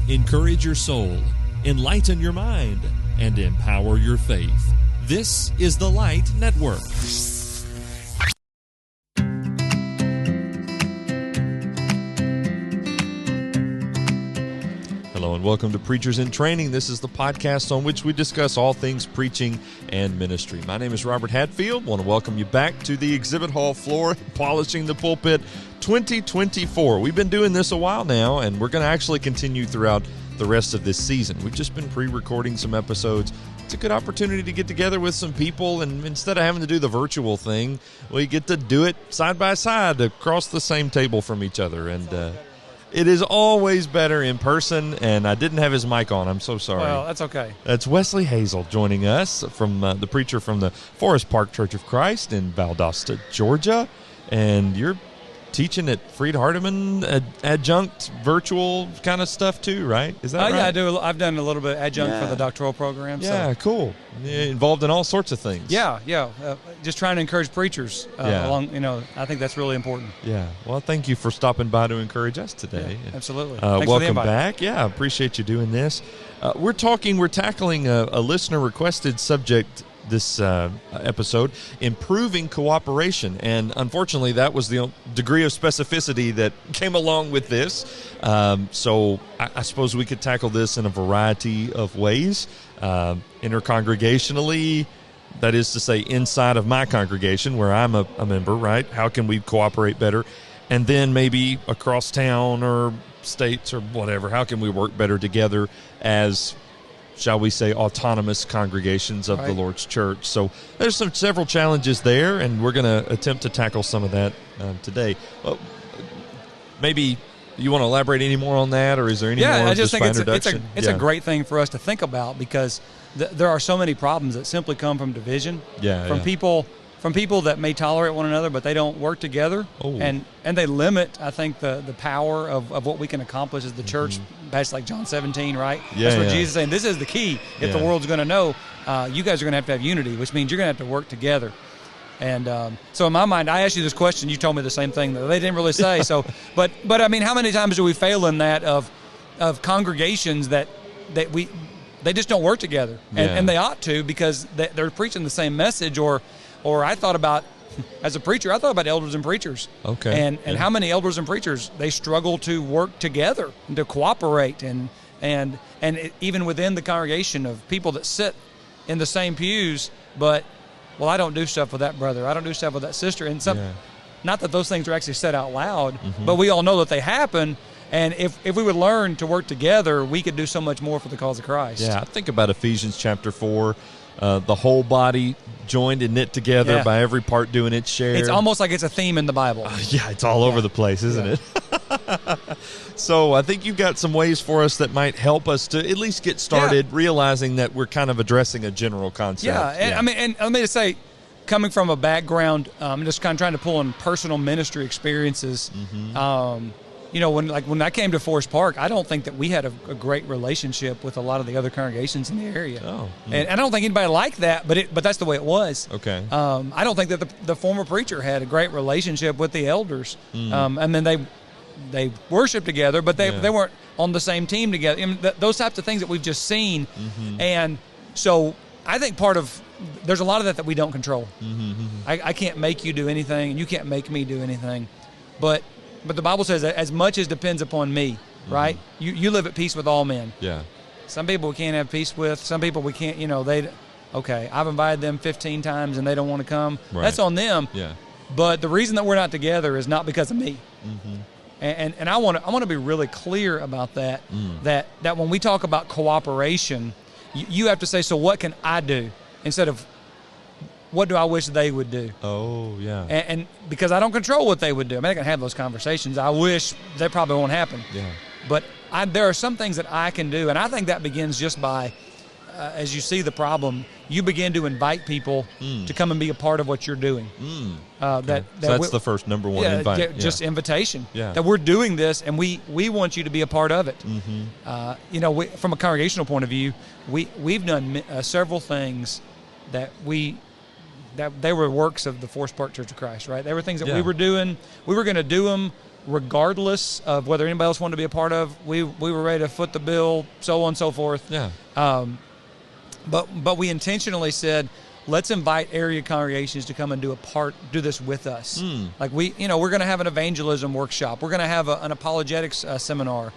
encourage your soul, enlighten your mind, and empower your faith. This is the Light Network. Hello and welcome to Preachers in Training. This is the podcast on which we discuss all things preaching and ministry. My name is Robert Hatfield. I want to welcome you back to the exhibit hall floor, Polishing the Pulpit 2024. We've been doing this a while now, and we're going to actually continue throughout the rest of this season. We've just been pre-recording some episodes. It's a good opportunity to get together with some people, and instead of having to do the virtual thing, we get to do it side by side across the same table from each other. And it is always better in person, and I didn't have his mic on. I'm so sorry. Well, that's okay. That's Westley Hazel joining us, from the preacher from the Forest Park Church of Christ in Valdosta, Georgia. And you're teaching at Freed Hardeman, adjunct virtual kind of stuff too, right? Is that right? Yeah, I do. I've done a little bit of adjunct for the doctoral program. Yeah, so. Cool. Involved in all sorts of things. Yeah. Just trying to encourage preachers along. I think that's really important. Yeah. Well, thank you for stopping by to encourage us today. Yeah, absolutely. Thanks welcome for the invite. back. Yeah, I appreciate you doing this. We're tackling a listener requested subject this episode, improving cooperation, and unfortunately that was the degree of specificity that came along with this, so I suppose we could tackle this in a variety of ways, intercongregationally, that is to say inside of my congregation where I'm a member, right? How can we cooperate better? And then maybe across town or states or whatever, how can we work better together as, shall we say, autonomous congregations of the Lord's church? So there's several challenges there, and we're going to attempt to tackle some of that today. Well, maybe you want to elaborate any more on that, or is there any more? I just think it's a great thing for us to think about, because there are so many problems that simply come from division, from people that may tolerate one another, but they don't work together, and they limit, I think, the power of what we can accomplish as the church. That's like John 17, right? That's what Jesus is saying. This is the key. If the world's going to know, you guys are going to have unity, which means you're going to have to work together. And so in my mind, I asked you this question. You told me the same thing that they didn't really say. So, but I mean, how many times do we fail in that of congregations that they just don't work together, and they ought to, because they're preaching the same message. Or I thought about, as a preacher, I thought about elders and preachers. Okay. And how many elders and preachers, they struggle to work together and to cooperate, and even within the congregation of people that sit in the same pews, but, well, I don't do stuff with that brother, I don't do stuff with that sister, and not that those things are actually said out loud, but we all know that they happen. And if we would learn to work together, we could do so much more for the cause of Christ. Yeah, I think about Ephesians chapter 4, the whole body joined and knit together by every part doing its share. It's almost like it's a theme in the Bible. It's all over the place, isn't it? So I think you've got some ways for us that might help us to at least get started, realizing that we're kind of addressing a general concept. I mean, and let me just say, coming from a background, I'm just kind of trying to pull in personal ministry experiences. When I came to Forest Park, I don't think that we had a great relationship with a lot of the other congregations in the area. And I don't think anybody liked that, but that's the way it was. Okay. I don't think that the former preacher had a great relationship with the elders. And then they worshiped together, but they weren't on the same team together. I mean, those types of things that we've just seen. And so I think there's a lot of that we don't control. I can't make you do anything, and you can't make me do anything. But the Bible says that as much as depends upon me, right? You live at peace with all men. Yeah. Some people we can't have peace with. Some people we can't, I've invited them 15 times and they don't want to come. Right. That's on them. Yeah. But the reason that we're not together is not because of me. And I want to be really clear about that, that when we talk about cooperation, you have to say, so what can I do, instead of what do I wish they would do? Oh, yeah. And because I don't control what they would do. I mean, I can have those conversations. I wish that probably won't happen. Yeah. But there are some things that I can do, and I think that begins just by, as you see the problem, you begin to invite people to come and be a part of what you're doing. So that's the first number one invite. Just invitation. Yeah. That we're doing this, and we want you to be a part of it. From a congregational point of view, we've done several things that they were works of the Forest Park Church of Christ, right? They were things that we were doing. We were going to do them regardless of whether anybody else wanted to be a part of, we were ready to foot the bill, so on and so forth. Yeah. But we intentionally said, let's invite area congregations to come and do this with us. Like we're going to have an evangelism workshop. We're going to have an apologetics seminar.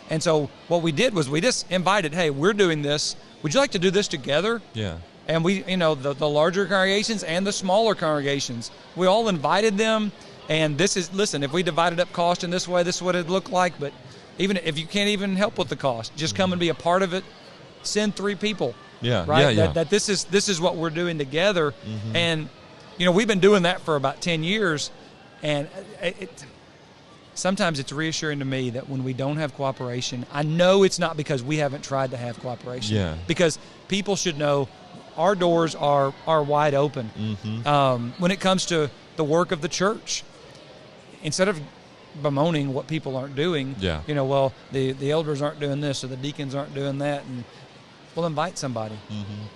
And so what we did was we just invited, hey, we're doing this. Would you like to do this together? Yeah. And we, the larger congregations and the smaller congregations, we all invited them. And listen, if we divided up cost in this way, this is what it'd look like. But even if you can't even help with the cost, just come and be a part of it. Send 3 people. Yeah. Right. Yeah, That this is what we're doing together. And, we've been doing that for about 10 years. And sometimes it's reassuring to me that when we don't have cooperation, I know it's not because we haven't tried to have cooperation. Yeah. Because people should know our doors are wide open. When it comes to the work of the church, instead of bemoaning what people aren't doing, well, the elders aren't doing this or the deacons aren't doing that, and we'll invite somebody.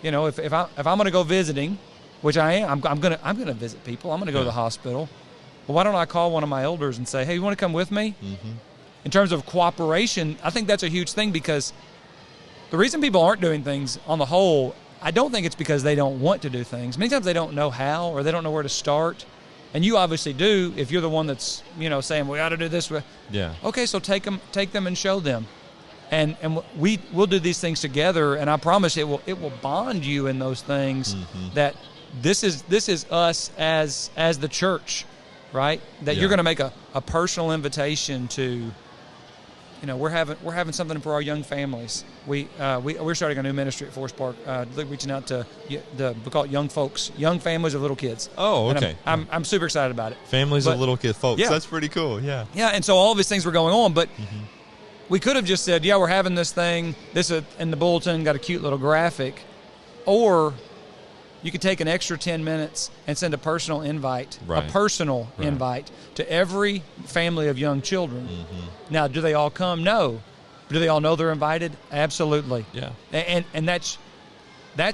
If I'm going to go visiting, which I am, I'm going to visit people. I'm going to go to the hospital. Well, why don't I call one of my elders and say, hey, you want to come with me? In terms of cooperation, I think that's a huge thing, because the reason people aren't doing things on the whole, I don't think it's because they don't want to do things. Many times they don't know how, or they don't know where to start. And you obviously do if you're the one that's, saying, we got to do this. Yeah. Okay, so take them and show them. And we'll do these things together, and I promise it will bond you in those things, that this is us as the church, right? That you're going to make a personal invitation to, we're having something for our young families. We're starting a new ministry at Forest Park, reaching out to we call it young folks, young families of little kids. Oh, okay. And I'm super excited about it. Families of little kid folks. Yeah. That's pretty cool. Yeah. Yeah, and so all of these things were going on, but we could have just said, we're having this thing. This in the bulletin got a cute little graphic, or you could take an extra 10 minutes and send a personal invite, invite to every family of young children. Now, do they all come? No. Do they all know they're invited? Absolutely. Yeah. And that's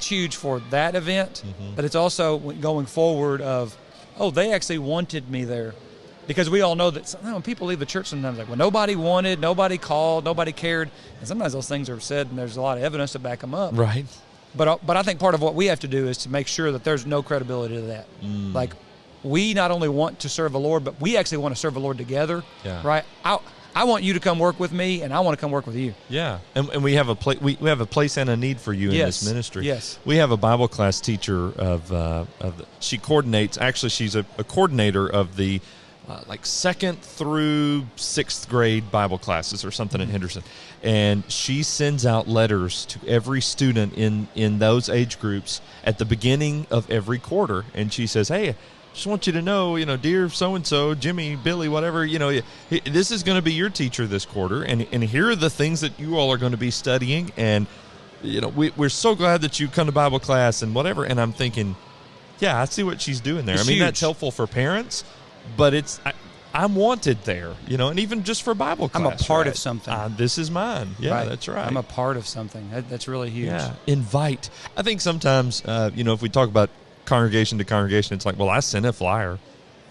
huge for that event, but it's also going forward of, they actually wanted me there. Because we all know that when people leave the church sometimes, like, well, nobody wanted, nobody called, nobody cared. And sometimes those things are said and there's a lot of evidence to back them up. Right. But I think part of what we have to do is to make sure that there's no credibility to that. Like, we not only want to serve the Lord, but we actually want to serve the Lord together. Yeah. Right? I want you to come work with me, and I want to come work with you. Yeah, and we have we have a place and a need for you in this ministry. Yes. We have a Bible class teacher she coordinates. Actually, she's a coordinator of the like 2nd through 6th grade Bible classes or something in Henderson. And she sends out letters to every student in those age groups at the beginning of every quarter. And she says, hey, just want you to know, dear so-and-so, Jimmy, Billy, whatever, this is going to be your teacher this quarter. And here are the things that you all are going to be studying. And, we're so glad that you come to Bible class and whatever. And I'm thinking, yeah, I see what she's doing there. It's huge. That's helpful for parents. But I'm wanted there, and even just for Bible class. I'm a part of something. This is mine. Yeah, right. That's right. I'm a part of something. That's really huge. Yeah, invite. I think sometimes, if we talk about congregation to congregation, it's like, well, I sent a flyer.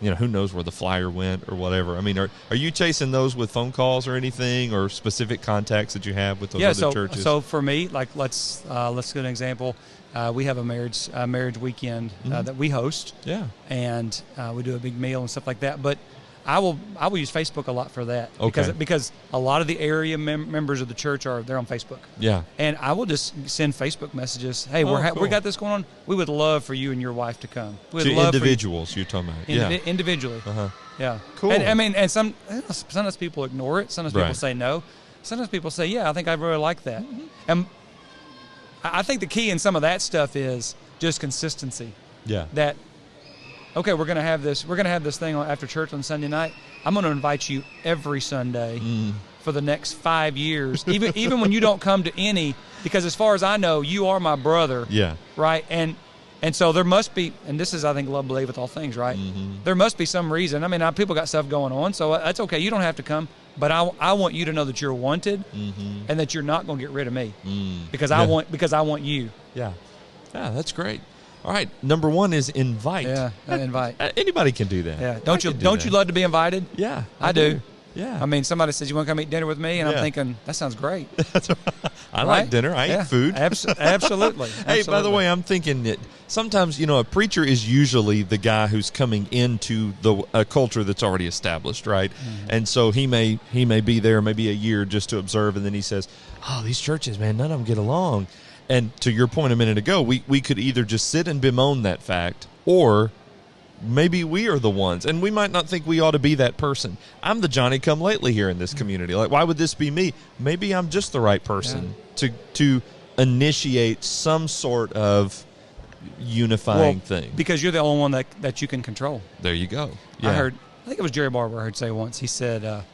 Who knows where the flyer went or whatever. I mean, are you chasing those with phone calls or anything, or specific contacts that you have with those other churches? So for me, like let's get an example. We have a marriage weekend that we host. Yeah, and we do a big meal and stuff like that. But I will use Facebook a lot for that. Okay. Because a lot of the area members of the church they're on Facebook. Yeah, and I will just send Facebook messages. Hey, we got this going on. We would love for you and your wife to come. Individuals you're talking about. Individually. Yeah. Cool. And sometimes people ignore it. Sometimes people say no. Sometimes people say, yeah, I think I'd really like that. And I think the key in some of that stuff is just consistency. Yeah. That, okay, we're going to have this thing after church on Sunday night. I'm going to invite you every Sunday for the next 5 years, even when you don't come to any, because as far as I know, you are my brother. Yeah. Right? And so there must be, and this is, I think, love, believe with all things, right? There must be some reason. I mean, people got stuff going on, so that's okay. You don't have to come. But I want you to know that you're wanted, and that you're not going to get rid of me, because I want you. Yeah, that's great. All right, number 1 is invite. Yeah, invite. Anybody can do that. Yeah, don't you love to be invited? Yeah, I do. Yeah. I mean, somebody says, you want to come eat dinner with me? And I'm thinking, that sounds great. I like dinner. I eat food. Absolutely. Hey, by the way, I'm thinking that sometimes, a preacher is usually the guy who's coming into a culture that's already established, right? Mm-hmm. And so he may be there maybe a year just to observe, and then he says, oh, these churches, man, none of them get along. And to your point a minute ago, we could either just sit and bemoan that fact, or maybe we are the ones, and we might not think we ought to be that person. I'm the Johnny-come-lately here in this community. Like, why would this be me? Maybe I'm just the right person to initiate some sort of unifying thing. Because you're the only one that you can control. There you go. Yeah. I think it was Jerry Barber I heard say once. He said,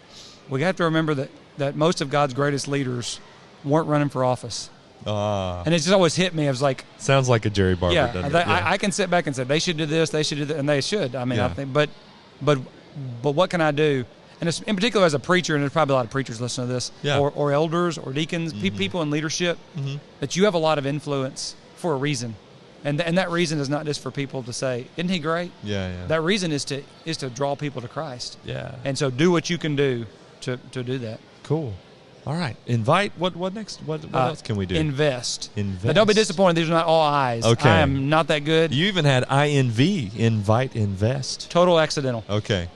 we have to remember that most of God's greatest leaders weren't running for office. And it just always hit me. I was like, sounds like a Jerry Barber. Yeah, I can sit back and say they should do this, they should do that, and they should. I mean, I think, but what can I do? And it's, in particular, as a preacher, and there's probably a lot of preachers listening to this, or elders, or deacons, people in leadership, that you have a lot of influence for a reason, and that reason is not just for people to say, "Isn't he great?" Yeah. That reason is to draw people to Christ. Yeah. And so, do what you can do to do that. Cool. All right. Invite. What next? What else can we do? Invest. But don't be disappointed. These are not all I's. Okay. I am not that good. You even had INV. Invite, invest. Total accidental. Okay.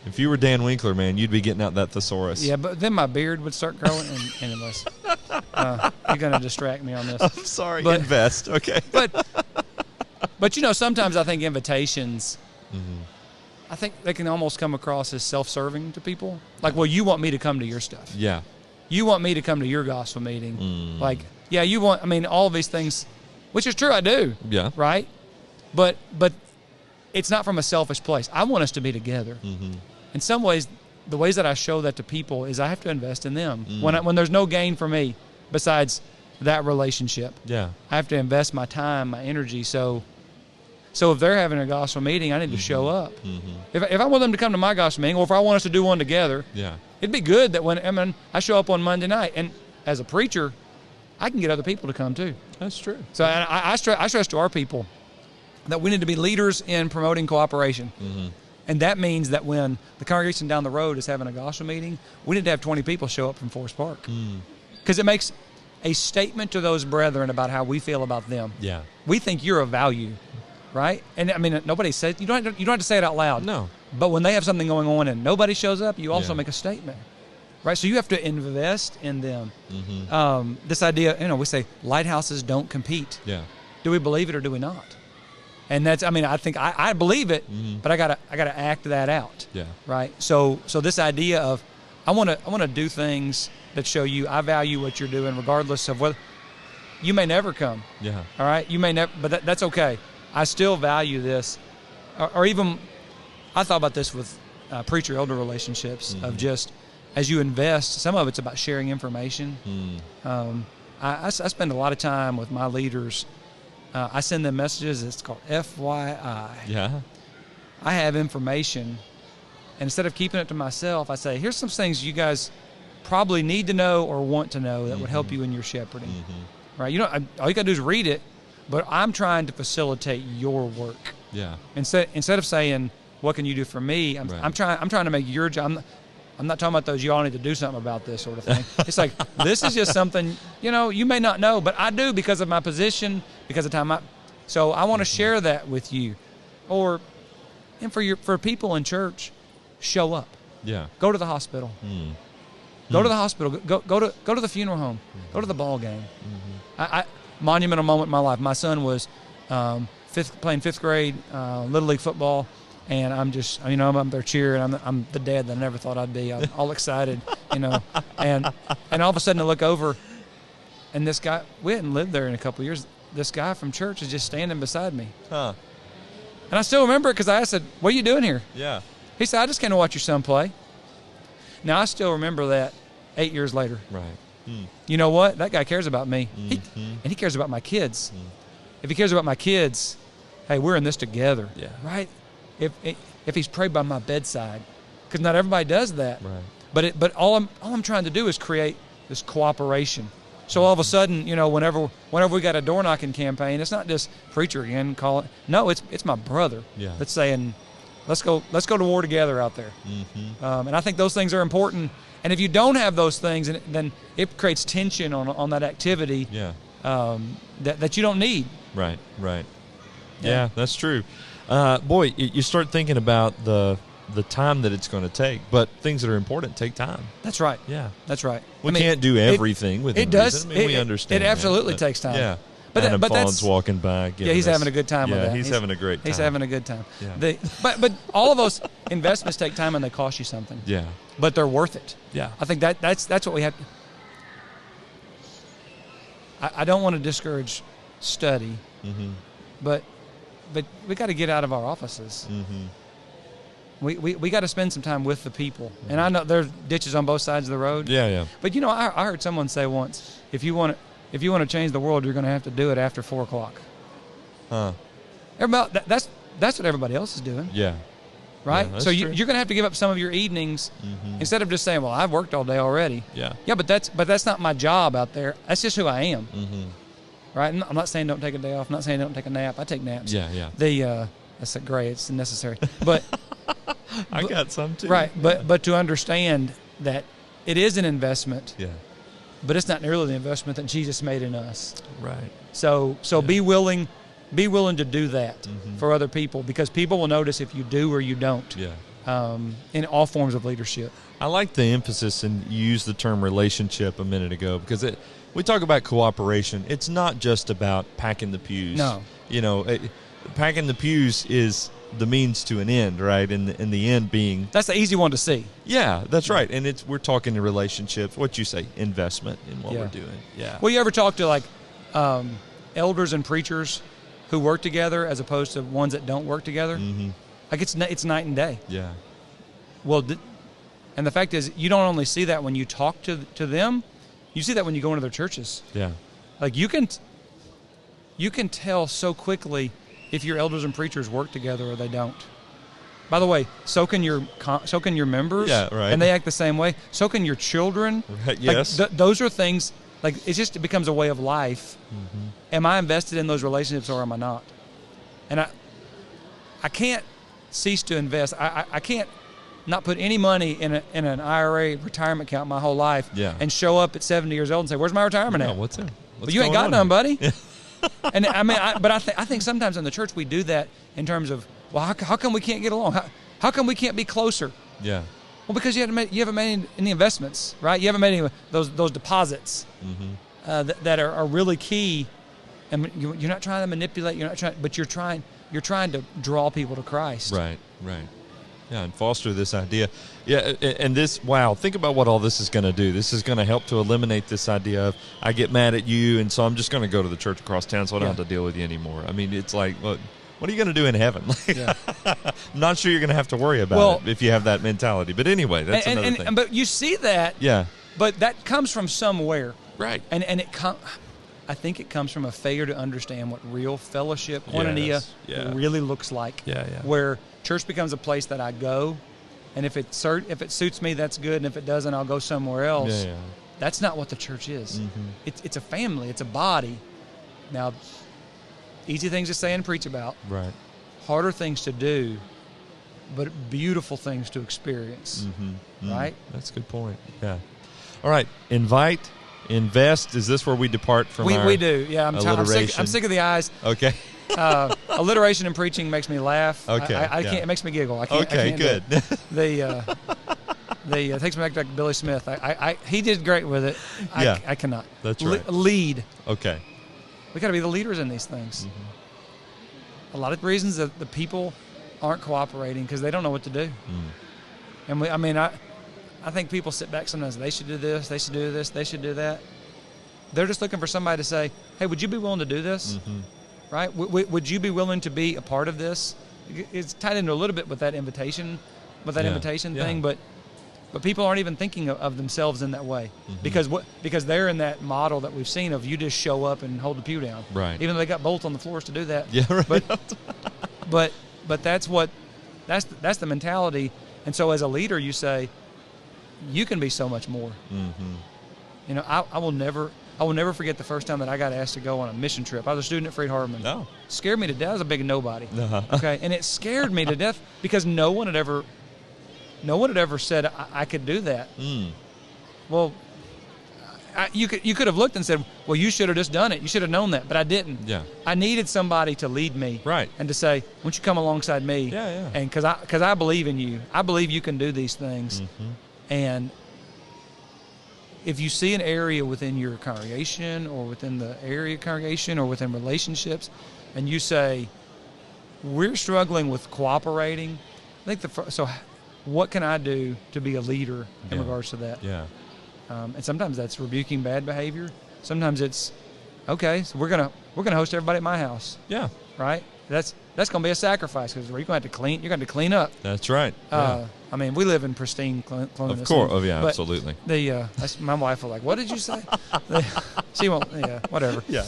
If you were Dan Winkler, man, you'd be getting out that thesaurus. Yeah, but then my beard would start growing. And anyways, you're going to distract me on this. I'm sorry. But, invest. Okay. But sometimes I think invitations, I think they can almost come across as self-serving to people. Like, well, you want me to come to your stuff. Yeah. You want me to come to your gospel meeting. Like, yeah, you want, all of these things, which is true, I do. Yeah. Right? But it's not from a selfish place. I want us to be together. In some ways, the ways that I show that to people is I have to invest in them. When there's no gain for me besides that relationship. Yeah. I have to invest my time, my energy. So if they're having a gospel meeting, I need to show up. If I want them to come to my gospel meeting, or if I want us to do one together, it'd be good that when I show up on Monday night, and as a preacher, I can get other people to come too. That's true. So I stress to our people that we need to be leaders in promoting cooperation. And that means that when the congregation down the road is having a gospel meeting, we need to have 20 people show up from Forest Park. Because it makes a statement to those brethren about how we feel about them. Yeah. We think you're of value. Right? And nobody says, you don't have to say it out loud. No. But when they have something going on and nobody shows up, you also make a statement. Right? So you have to invest in them. This idea, we say lighthouses don't compete. Yeah. Do we believe it or do we not? And that's, I think I believe it, but I gotta act that out. Yeah. Right? So this idea of I wanna do things that show you I value what you're doing, regardless of whether you may never come. Yeah. All right? You may never, but that's okay. I still value this, or even I thought about this with preacher-elder relationships of just as you invest, some of it's about sharing information. I spend a lot of time with my leaders. I send them messages. It's called FYI. Yeah. I have information, and instead of keeping it to myself, I say, here's some things you guys probably need to know or want to know that would help you in your shepherding. Right? All you got to do is read it. But I'm trying to facilitate your work. Yeah. Instead of saying, "What can you do for me?" I'm trying to make your job. I'm not talking about those. You all need to do something about this sort of thing. It's like this is just something you may not know, but I do because of my position, because of time. So I want to share that with you, and for people in church, show up. Yeah. Go to the hospital. Go to the hospital. Go to the funeral home. Go to the ball game. Monumental moment in my life. My son was playing fifth grade Little League football, and I'm just, I'm there cheering. I'm the dad that I never thought I'd be. I'm all excited, and all of a sudden I look over, and this guy, we hadn't lived there in a couple of years. This guy from church is just standing beside me. Huh. And I still remember it because I said, "What are you doing here?" Yeah. He said, "I just came to watch your son play." Now I still remember that 8 years later. Right. You know what? That guy cares about me. And he cares about my kids. If he cares about my kids, hey, we're in this together. Yeah. Right? If he's prayed by my bedside, because not everybody does that. Right. But all I'm trying to do is create this cooperation. So all of a sudden, whenever we got a door knocking campaign, it's not just preacher again, call it. No, it's my brother that's saying, let's go to war together out there. And I think those things are important. And if you don't have those things, then it creates tension on that activity that you don't need. Right. Yeah, that's true. Boy, you start thinking about the time that it's going to take, but things that are important take time. That's right. Yeah, that's right. We can't do everything with it. Does. We understand. It absolutely takes time. Yeah. But Fallon's walking by. He's having a good time with that. He's having a great time. He's having a good time. Yeah. But all of those investments take time and they cost you something. Yeah. But they're worth it. Yeah. I think that's what we have. I don't want to discourage study, but we got to get out of our offices. We got to spend some time with the people. And I know there's ditches on both sides of the road. Yeah. But I heard someone say once, if you want to change the world, you're going to have to do it after 4 o'clock. Huh. That's what everybody else is doing. Yeah. Right? Yeah, so you're going to have to give up some of your evenings instead of just saying, well, I've worked all day already. Yeah. Yeah, but that's not my job out there. That's just who I am. Right? I'm not saying don't take a day off. I'm not saying don't take a nap. I take naps. Yeah. That's great. It's necessary. But I got some too. Right. But to understand that it is an investment. Yeah. But it's not nearly the investment that Jesus made in us. Right. So be willing to do that for other people, because people will notice if you do or you don't. Yeah. In all forms of leadership. I like the emphasis, and you used the term relationship a minute ago, because we talk about cooperation. It's not just about packing the pews. No. Packing the pews is the means to an end, right? And the end being... That's the easy one to see. Yeah, that's right. And we're talking to relationships. What you say, investment in what we're doing. Yeah. Well, you ever talk to elders and preachers who work together as opposed to ones that don't work together? Like it's night and day. Yeah. Well, and the fact is, you don't only see that when you talk to them, you see that when you go into their churches. Yeah. Like you can tell so quickly if your elders and preachers work together or they don't. By the way, so can your members. Yeah, right. And they act the same way. So can your children. Right, yes. Like, those are things, like it becomes a way of life. Am I invested in those relationships or am I not? And I can't cease to invest. I can't not put any money in an IRA retirement account my whole life and show up at 70 years old and say, where's my retirement at? What's in? But you ain't got none, buddy. And I mean, I think sometimes in the church we do that in terms of, well, how come we can't get along? How come we can't be closer? Yeah. Well, because you haven't made any investments, right? You haven't made any those deposits that are really key. And you're not trying to manipulate. But you're trying to draw people to Christ. Right. Yeah, and foster this idea. Yeah, and this, wow, think about what all this is going to do. This is going to help to eliminate this idea of, I get mad at you, and so I'm just going to go to the church across town so I don't have to deal with you anymore. I mean, it's like, what are you going to do in heaven? I'm not sure you're going to have to worry about it if you have that mentality. But anyway, that's another thing. But you see that. Yeah. But that comes from somewhere. Right. And I think it comes from a failure to understand what real fellowship, koinonia, really looks like. Yeah. Where church becomes a place that I go, and if it suits me, that's good, and if it doesn't, I'll go somewhere else. Yeah. That's not what the church is. It's a family. It's a body. Now, easy things to say and preach about. Right. Harder things to do, but beautiful things to experience. Right? That's a good point. Yeah. All right. Invest. Is this where we depart from we do. Yeah. alliteration? I'm sick of the eyes. Okay. Alliteration in preaching makes me laugh. Okay. I can't. It makes me giggle. I can't. Good. It takes me back to Billy Smith. He did great with it. I cannot. That's right. Lead. Okay. We got to be the leaders in these things. A lot of reasons that the people aren't cooperating because they don't know what to do. And I think people sit back sometimes. They should do this. They should do this. They should do that. They're just looking for somebody to say, "Hey, would you be willing to do this?" Right? Would you be willing to be a part of this? It's tied into a little bit with that invitation, thing. But people aren't even thinking of themselves in that way because they're in that model that we've seen of you just show up and hold the pew down. Right. Even though they got bolts on the floors to do that. Yeah. Right. But that's the mentality. And so as a leader, you say, you can be so much more. I will never. I will never forget the first time that I got asked to go on a mission trip. I was a student at Freed Hardeman. No. Scared me to death. I was a big nobody. Uh-huh. Okay, and it scared me to death because no one had ever said I could do that. Well, you could have looked and said, well, you should have just done it. You should have known that, but I didn't. Yeah. I needed somebody to lead me. Right. And to say, won't you come alongside me? Yeah, yeah. And because I believe in you. I believe you can do these things. Mm-hmm. And if you see an area within your congregation or within the area congregation or within relationships, and you say, we're struggling with cooperating, I think so what can I do to be a leader in regards to that? Yeah. And sometimes that's rebuking bad behavior. Sometimes it's, okay, so we're gonna host everybody at my house. Yeah. Right? That's going to be a sacrifice because you're going to have to clean up. That's right. Yeah. I mean, we live in pristine cleanliness. Of course. Oh, yeah, absolutely. My wife will what did you say? She won't, whatever. Yeah.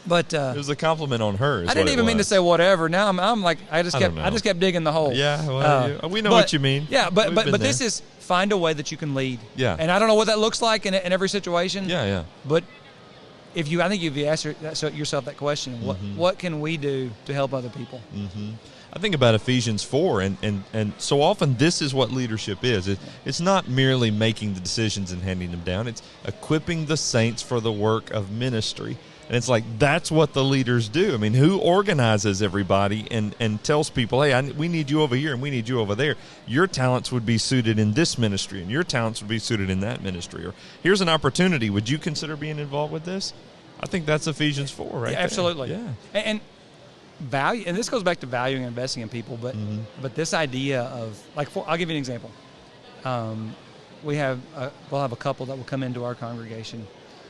But it was a compliment on her. I didn't even mean to say whatever. Now I'm like, I just kept digging the hole. Yeah, well, we know what you mean. Yeah, but this is find a way that you can lead. Yeah. And I don't know what that looks like in every situation. Yeah, yeah. But if you ask yourself that question, what can we do to help other people? Mm-hmm. I think about Ephesians 4, and so often this is what leadership is. It's not merely making the decisions and handing them down. It's equipping the saints for the work of ministry. And it's like, that's what the leaders do. I mean, who organizes everybody and tells people, hey, we need you over here and we need you over there. Your talents would be suited in this ministry and your talents would be suited in that ministry. Or here's an opportunity. Would you consider being involved with this? I think that's Ephesians 4, right? Yeah, absolutely. There. Yeah. And value, and this goes back to valuing and investing in people, but this idea of, I'll give you an example. We'll have a couple that will come into our congregation,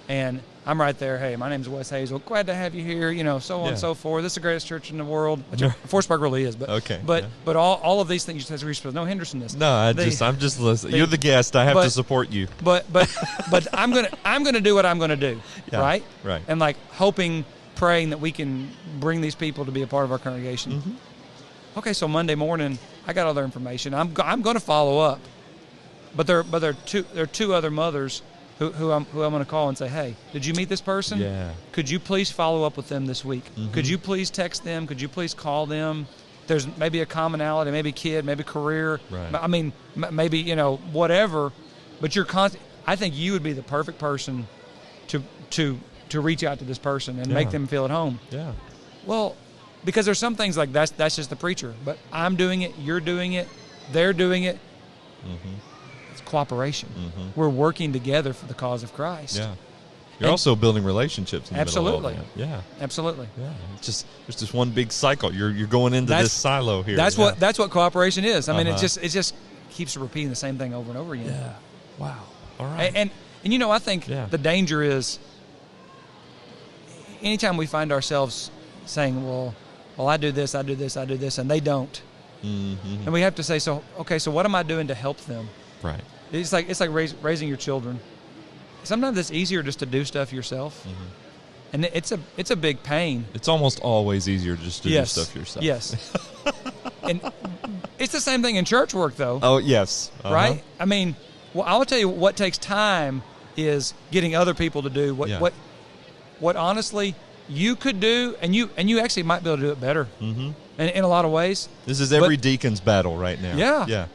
and I'm right there. Hey, my name's Westley Hazel. Glad to have you here. So on and so forth. This is the greatest church in the world. Which Forsberg really is, but okay. But all of these things you said, no Hendersonness. No, I'm just listening. You're the guest. I have to support you. But I'm gonna do what I'm gonna do. Yeah, right. Right. And praying that we can bring these people to be a part of our congregation. Mm-hmm. Okay, so Monday morning, I got all their information. I'm going to follow up, but there are two other mothers who I'm going to call and say, hey, did you meet this person? Yeah. Could you please follow up with them this week? Mm-hmm. Could you please text them? Could you please call them? There's maybe a commonality, maybe kid, maybe career. Right. I mean, maybe whatever. But I think you would be the perfect person to reach out to this person and make them feel at home. Yeah. Well, because there's some things like that's just the preacher. But I'm doing it, you're doing it, they're doing it. Mm-hmm. It's cooperation. Mm-hmm. We're working together for the cause of Christ. Yeah. You're also building relationships in the absolutely. middle of all that. Yeah. Absolutely. Yeah. It's just one big cycle. You're going into this silo here. That's what cooperation is. I mean, it just keeps repeating the same thing over and over again. Yeah. Wow. All right. And I think the danger is anytime we find ourselves saying, well, I do this, and they don't. Mm-hmm. And we have to say, so what am I doing to help them? Right. It's like raising your children. Sometimes it's easier just to do stuff yourself. Mm-hmm. And it's a big pain. It's almost always easier just to do stuff yourself. Yes. And it's the same thing in church work, though. Oh, yes. Uh-huh. Right? I mean, I'll tell you what takes time is getting other people to do what honestly you could do, and you actually might be able to do it better. Mm-hmm. In a lot of ways. This is every deacon's battle right now. Yeah. Yeah.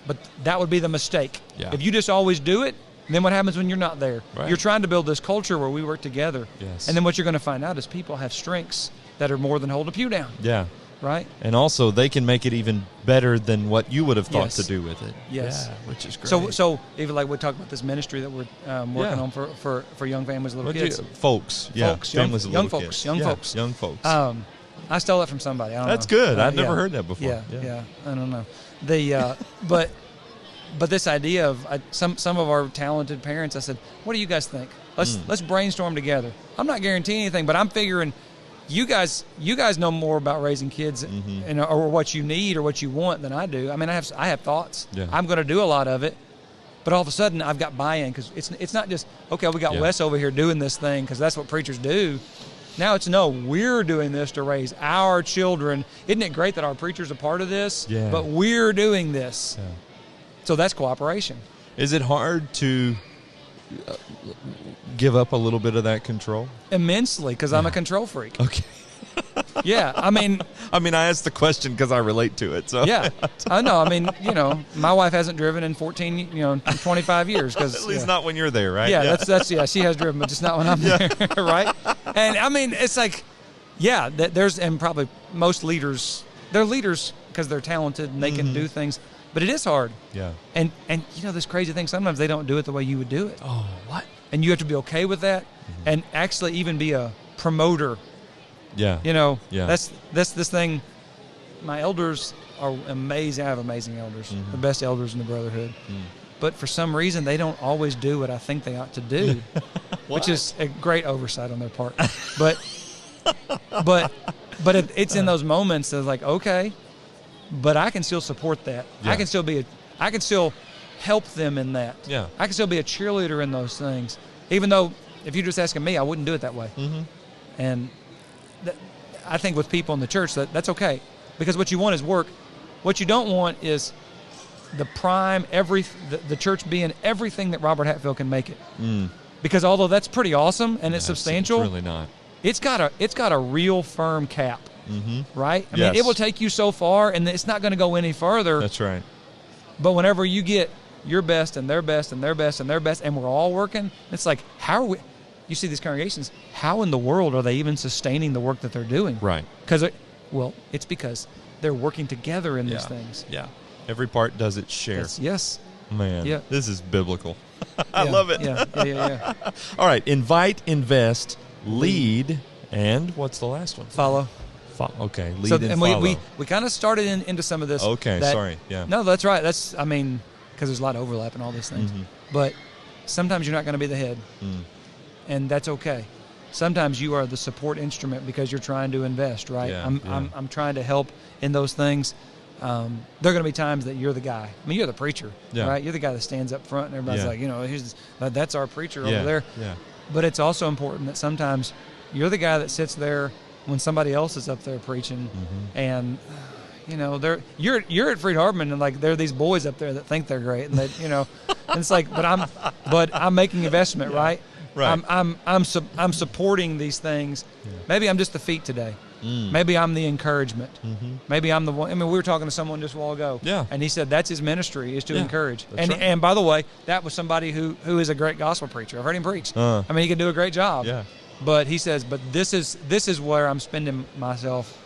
But that would be the mistake. Yeah. If you just always do it, then what happens when you're not there? Right. You're trying to build this culture where we work together. Yes. And then what you're going to find out is people have strengths that are more than hold a pew down. Yeah. Right? And also they can make it even better than what you would have thought to do with it. Yes. Yeah, which is great. So even like we talked about this ministry that we're working on for young families, little kids. Folks. Yeah. Families and young little folks. kids. Young folks. Young folks. I stole that from somebody. I don't know. That's good. I've never heard that before. Yeah. I don't know. But this idea of some of our talented parents, I said, what do you guys think? Let's brainstorm together. I'm not guaranteeing anything, but I'm figuring you guys know more about raising kids or what you need or what you want than I do. I mean, I have thoughts. Yeah. I'm going to do a lot of it, but all of a sudden I've got buy-in because it's not just we got Wes over here doing this thing because that's what preachers do. Now it's we're doing this to raise our children. Isn't it great that our preacher's a part of this? Yeah. But we're doing this. Yeah. So that's cooperation. Is it hard to give up a little bit of that control? Immensely, because I'm a control freak. Okay. Yeah, I mean, I asked the question because I relate to it. So yeah, I know. I mean, my wife hasn't driven in 25 years. Cause, at least not when you're there, right? Yeah, that's she has driven, but just not when I'm there, right? And I mean, it's like, and probably most leaders, they're leaders because they're talented and they can do things, but it is hard. Yeah. And this crazy thing, sometimes they don't do it the way you would do it. Oh, what? And you have to be okay with that, and actually even be a promoter. Yeah. That's this thing. My elders are amazing. I have amazing elders, the best elders in the brotherhood. But for some reason, they don't always do what I think they ought to do, which is a great oversight on their part. But it's in those moments that's like, okay, but I can still support that. Yeah. I can still help them in that. Yeah. I can still be a cheerleader in those things, even though if you're just asking me, I wouldn't do it that way. And I think with people in the church, that's okay. Because what you want is work. What you don't want is the church being everything that Robert Hatfield can make it. Because although that's pretty awesome and it's substantial, it's really not. It's got a real firm cap, right? I mean, it will take you so far, and it's not going to go any further. That's right. But whenever you get your best and their best and their best and their best, and we're all working, it's like, how are we? You see these congregations, how in the world are they even sustaining the work that they're doing? Right. It's because they're working together in these things. Yeah. Every part does its share. Yes. Man, this is biblical. I Yeah, love it. Yeah. All right. Invite, invest, lead, and what's the last one? Follow. Okay. Lead and follow. We kind of started into some of this. Okay. Sorry. Yeah. No, that's right. Because there's a lot of overlap in all these things. But sometimes you're not going to be the head. And that's okay. Sometimes you are the support instrument because you're trying to invest, right? Yeah, I'm trying to help in those things. There are going to be times that you're the guy. I mean, you're the preacher, right? You're the guy that stands up front, and everybody's like, that's our preacher over there. Yeah. But it's also important that sometimes you're the guy that sits there when somebody else is up there preaching, and you're at Freed Harbin, and like there are these boys up there that think they're great, and that and it's like, but I'm making investment, right? Right. I'm supporting these things. Yeah. Maybe I'm just the feet today. Maybe I'm the encouragement. Maybe I'm the one. I mean, we were talking to someone just a while ago. Yeah. And he said that's his ministry is to encourage. And by the way, that was somebody who is a great gospel preacher. I've heard him preach. I mean, he can do a great job. Yeah. But he says, but this is where I'm spending myself.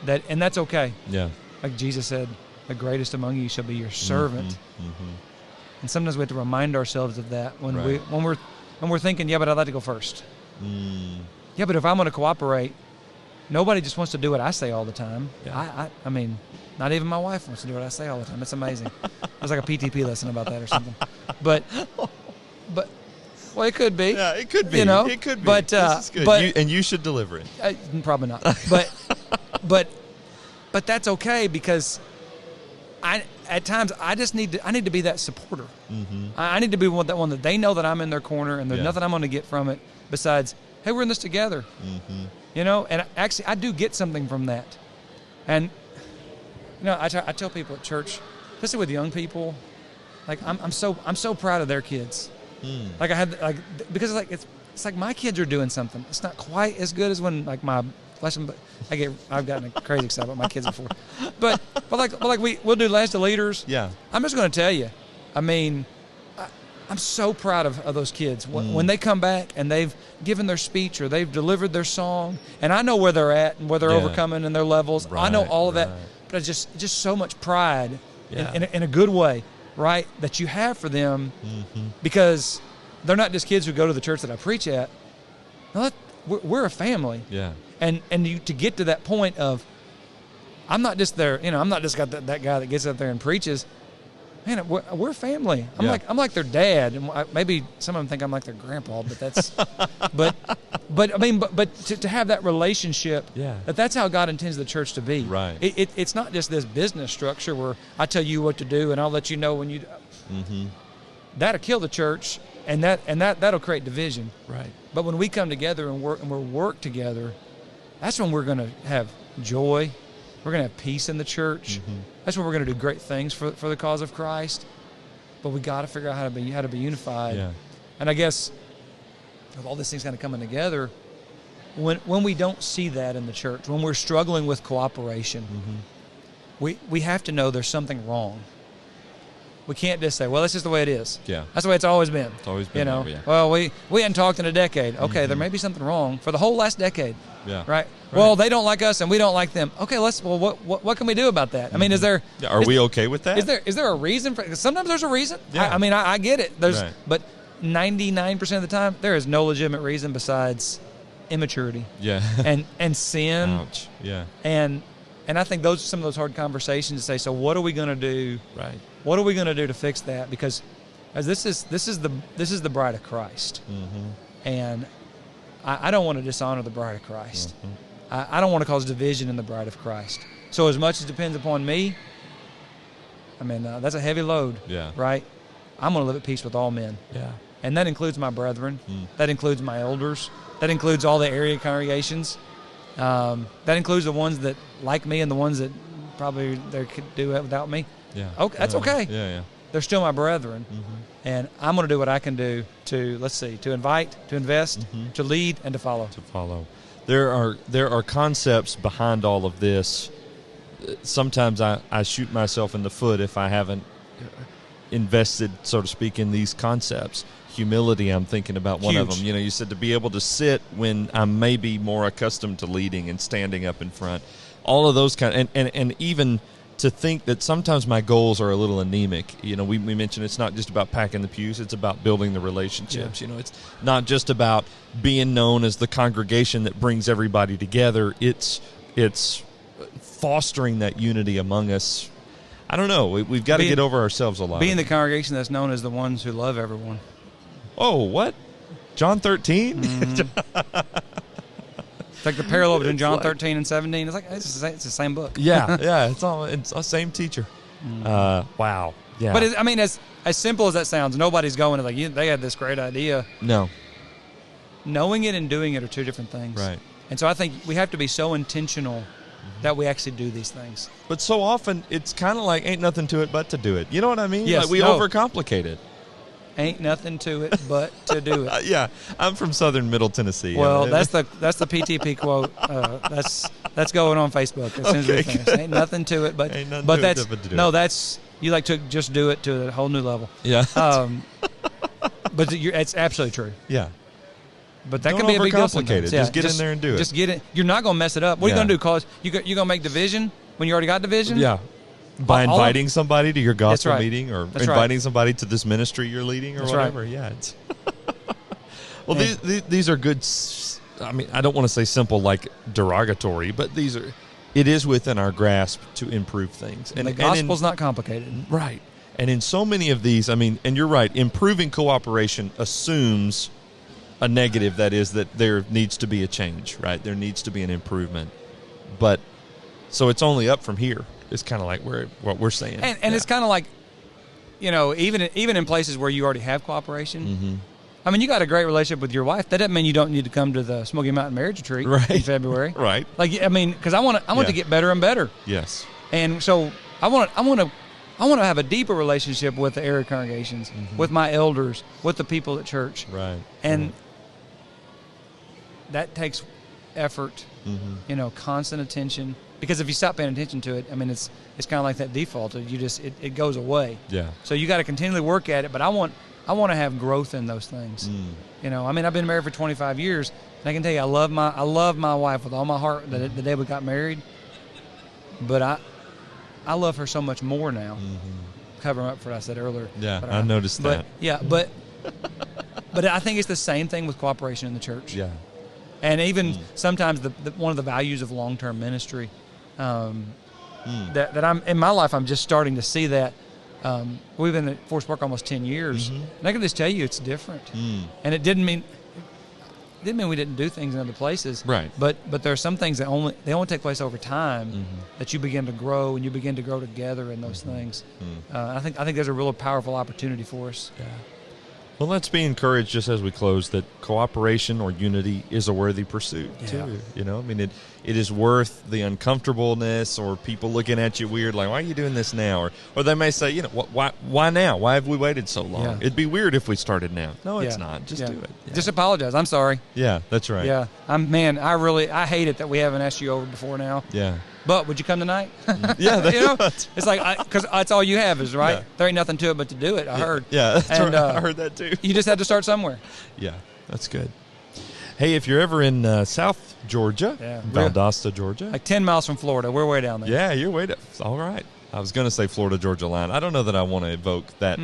And that's okay. Yeah. Like Jesus said, the greatest among you shall be your servant. And sometimes we have to remind ourselves of that when we're thinking, yeah, but I'd like to go first. Yeah, but if I'm going to cooperate, nobody just wants to do what I say all the time. Yeah. I mean, not even my wife wants to do what I say all the time. It's amazing. There's like a PTP lesson about that or something. But well, it could be. Yeah, it could be. It could be. But this is good. You should deliver it. Probably not. But that's okay because at times I need to be that supporter. I need to be that one that they know that I'm in their corner and there's nothing I'm going to get from it besides, hey, we're in this together. And actually I do get something from that. And I tell people at church, especially with young people, like I'm so proud of their kids. Like I had because it's like my kids are doing something. It's not quite as good as when like my I've gotten crazy excited about my kids before, but like we'll do Last of Leaders. Yeah, I'm just going to tell you, I mean, I'm so proud of those kids when they come back and they've given their speech or they've delivered their song, and I know where they're at and where they're overcoming in their levels. I know all of that, but it's just so much pride in a good way, right? That you have for them because they're not just kids who go to the church that I preach at. No, we're a family. Yeah. And to get to that point of, I'm not just there, I'm not just got that guy that gets up there and preaches. Man, we're family. I'm like their dad, and maybe some of them think I'm like their grandpa, but that's, but to have that relationship, that's how God intends the church to be. Right. It's not just this business structure where I tell you what to do and I'll let you know when you. That'll kill the church, and that'll create division. Right. But when we come together and work together, that's when we're going to have joy. We're going to have peace in the church. That's when we're going to do great things for the cause of Christ. But we got to figure out how to be unified. Yeah. And I guess with all these things kind of coming together, when we don't see that in the church, when we're struggling with cooperation, we have to know there's something wrong. We can't just say, well, that's just the way it is. Yeah. That's the way it's always been. It's always been. Well, we hadn't talked in a decade. Okay, there may be something wrong for the whole last decade. Yeah. Right? Well, they don't like us and we don't like them. Okay, what can we do about that? I mean, are we okay with that? Is there a reason for it? Sometimes there's a reason. Yeah. I get it. But 99% of the time, there is no legitimate reason besides immaturity. Yeah. and sin. Ouch. Yeah. And I think those are some of those hard conversations to say, so what are we going to do? Right. What are we going to do to fix that? Because as this is the bride of Christ. And I don't want to dishonor the bride of Christ. I don't want to cause division in the bride of Christ. So as much as depends upon me, I mean, that's a heavy load. Yeah. Right? I'm going to live at peace with all men. Yeah. And that includes my brethren. That includes my elders. That includes all the area congregations. That includes the ones that like me and the ones that probably they could do it without me. Yeah. Okay, that's okay. Yeah. They're still my brethren. And I'm going to do what I can do to, to invite, to invest, to lead, and to follow. There are concepts behind all of this. Sometimes I shoot myself in the foot if I haven't invested, so to speak, in these concepts. Humility, I'm thinking about one of them. You said to be able to sit when I'm maybe more accustomed to leading and standing up in front. All of those and even to think that sometimes my goals are a little anemic. We mentioned it's not just about packing the pews, it's about building the relationships. Yeah. It's not just about being known as the congregation that brings everybody together. It's fostering that unity among us. I don't know. We've got to get over ourselves a lot. Being the congregation that's known as the ones who love everyone. Oh, what? John 13? It's like the parallel between John 13 and 17. It's the same book. Yeah. It's the same teacher. Wow. Yeah. But as simple as that sounds, nobody's going to they had this great idea. No. Knowing it and doing it are two different things. Right. And so I think we have to be so intentional that we actually do these things. But so often it's kind of like ain't nothing to it but to do it. You know what I mean? Yes. We overcomplicate it. Ain't nothing to it but to do it. Yeah, I'm from southern Middle Tennessee. Well, that's the PTP quote. That's going on Facebook as soon as we finish. Ain't nothing to it but. Ain't nothing to it but to do it. That's you took just do it to a whole new level. Yeah. But it's absolutely true. Yeah. But that can be a big deal sometimes. Just get in there and do it. Just get it. You're not going to mess it up. What are you going to do? Cause you're going to make division when you already got division? Yeah. By inviting somebody to your gospel meeting or inviting somebody to this ministry you're leading or whatever. Right. Yeah. It's well, these are good. I mean, I don't want to say simple like derogatory, but it is within our grasp to improve things. And the gospel's not complicated. Right. And in so many of these, and you're right, improving cooperation assumes a negative, that is that there needs to be a change, right? There needs to be an improvement. But so it's only up from here. It's kind of like what we're saying. And it's kind of like, even in places where you already have cooperation. You got a great relationship with your wife. That doesn't mean you don't need to come to the Smoky Mountain Marriage Retreat in February. Right. Because I want to get better and better. Yes. And so I want to have a deeper relationship with the area congregations, with my elders, with the people at church. Right. And that takes effort, constant attention. Because if you stop paying attention to it, it's kind of like that default. It goes away. Yeah. So you got to continually work at it. But I want to have growth in those things. I've been married for 25 years, and I can tell you, I love my wife with all my heart. The day we got married, but I love her so much more now. Covering up for what I said earlier. Yeah, I noticed that. Yeah, but I think it's the same thing with cooperation in the church. Yeah. And even sometimes one of the values of long-term ministry. That I'm in my life, I'm just starting to see that. We've been at Forest Park almost 10 years, and I can just tell you it's different. And it didn't mean we didn't do things in other places, right? But there are some things that only take place over time that you begin to grow and you begin to grow together in those things. I think there's a real powerful opportunity for us. Yeah. Well, let's be encouraged just as we close that cooperation or unity is a worthy pursuit too. You know, I mean, it is worth the uncomfortableness or people looking at you weird, like, why are you doing this now? Or they may say, you know, why now? Why have we waited so long? Yeah. It'd be weird if we started now. No, it's not. Just do it. Yeah. Just apologize. I'm sorry. Yeah, that's right. Yeah, I hate it that we haven't asked you over before now. Yeah. But would you come tonight? Yeah, you know, it's like because that's all you have is right. Yeah. There ain't nothing to it but to do it. I heard. Yeah, that's right. I heard that too. You just had to start somewhere. Yeah, that's good. Hey, if you're ever in South Georgia, Valdosta, Georgia, like 10 miles from Florida, we're way down there. Yeah, you're way down. All right. I was going to say Florida-Georgia line. I don't know that I want to evoke that.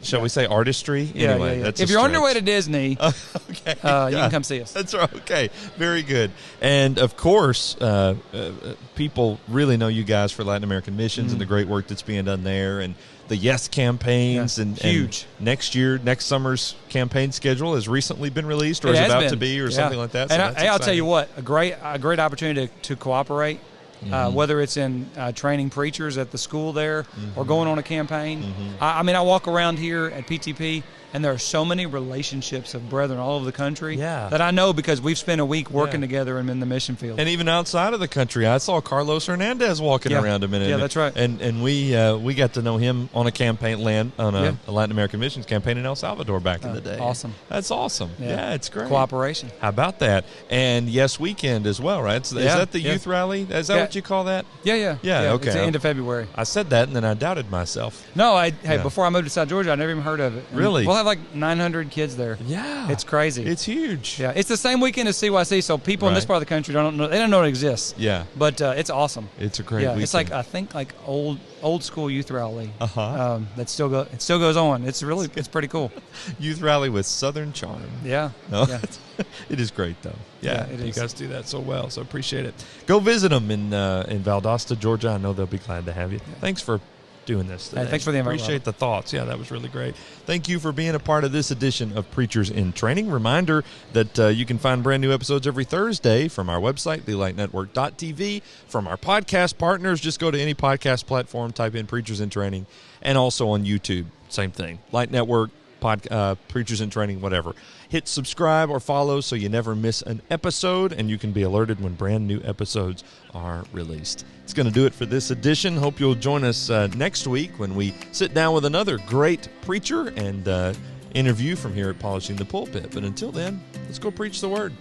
Shall we say artistry? Yeah, anyway, that's if you're on your way to Disney, okay, you can come see us. That's right. Okay, very good. And, of course, people really know you guys for Latin American Missions and the great work that's being done there and the Yes campaigns. And huge. And next summer's campaign schedule has recently been released or is about to be or something like that. So and I'll tell you what, a great opportunity to cooperate. Whether it's in training preachers at the school there or going on a campaign. I mean, I walk around here at PTP, and there are so many relationships of brethren all over the country that I know because we've spent a week working together and in the mission field. And even outside of the country, I saw Carlos Hernandez walking around a minute. Yeah, that's right. And we got to know him on a campaign on a Latin American Missions campaign in El Salvador back in the day. Awesome. That's awesome. Yeah, it's great. Cooperation. How about that? And Yes Weekend as well, right? Is that the youth rally? Is that what you call that? Yeah. Okay. It's the end of February. I said that, and then I doubted myself. No, before I moved to South Georgia, I never even heard of it. And really? We'll have like 900 kids there. Yeah. It's crazy. It's huge. Yeah. It's the same weekend as CYC, so people in this part of the country don't know it exists. Yeah. But it's awesome. It's a great weekend. It's like, I think, like old school youth rally. It still goes on. It's pretty cool. Youth rally with Southern charm. Yeah. No? Yeah. It is great, though. Yeah, it you is. guys do that so well, so appreciate it. Go visit them in Valdosta, Georgia. I know they'll be glad to have you. Thanks for doing this today. Thanks for the invite. Appreciate the thoughts. Yeah, that was really great. Thank you for being a part of this edition of Preachers in Training. Reminder that you can find brand new episodes every Thursday from our website, thelightnetwork.tv. From our podcast partners, just go to any podcast platform, type in Preachers in Training, and also on YouTube, same thing. Light Network, Preachers in Training, whatever. Hit subscribe or follow so you never miss an episode, and you can be alerted when brand new episodes are released. It's going to do it for this edition. Hope you'll join us next week when we sit down with another great preacher and interview from here at Polishing the Pulpit. But until then, let's go preach the Word.